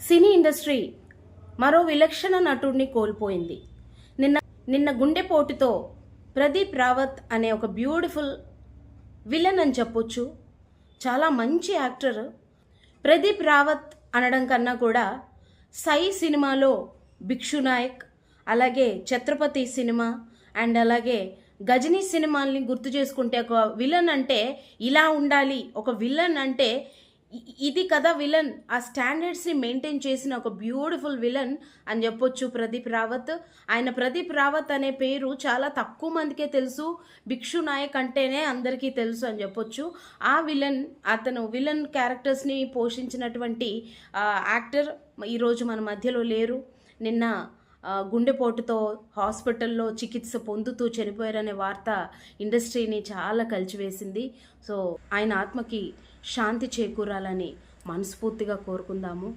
Cine industry మరో విలక్షణ నటుడిని కోల్పోయింది. నిన్న నిన్న గుండెపోటుతో ప్రదీప్ రావత్ అనే ఒక బ్యూటిఫుల్ విలన్ అని చెప్పొచ్చు. చాలా మంచి యాక్టర్. ప్రదీప్ రావత్ అనడం కన్నా కూడా సై సినిమాలో భిక్షు నాయక్, అలాగే ఛత్రపతి సినిమా అండ్ అలాగే గజనీ సినిమాల్ని గుర్తు చేసుకుంటే ఒక విలన్ అంటే ఇలా ఉండాలి, ఒక విలన్ అంటే ఇది కదా విలన్, ఆ స్టాండర్డ్స్ని మెయింటైన్ చేసిన ఒక బ్యూటిఫుల్ విలన్ అని చెప్పొచ్చు ప్రదీప్ రావత్. ఆయన ప్రదీప్ రావత్ అనే పేరు చాలా తక్కువ మందికే తెలుసు, భిక్షు నాయక్ అంటేనే అందరికీ తెలుసు అని చెప్పొచ్చు. ఆ విలన్, అతను విలన్ క్యారెక్టర్స్ని పోషించినటువంటి యాక్టర్ ఈరోజు మన మధ్యలో లేరు. నిన్న గుండెపోటుతో హాస్పిటల్లో చికిత్స పొందుతూ చనిపోయారనే వార్త ఇండస్ట్రీని చాలా కలిచివేసింది. సో ఆయన ఆత్మకి శాంతి చేకూరాలని మనస్ఫూర్తిగా కోరుకుందాము.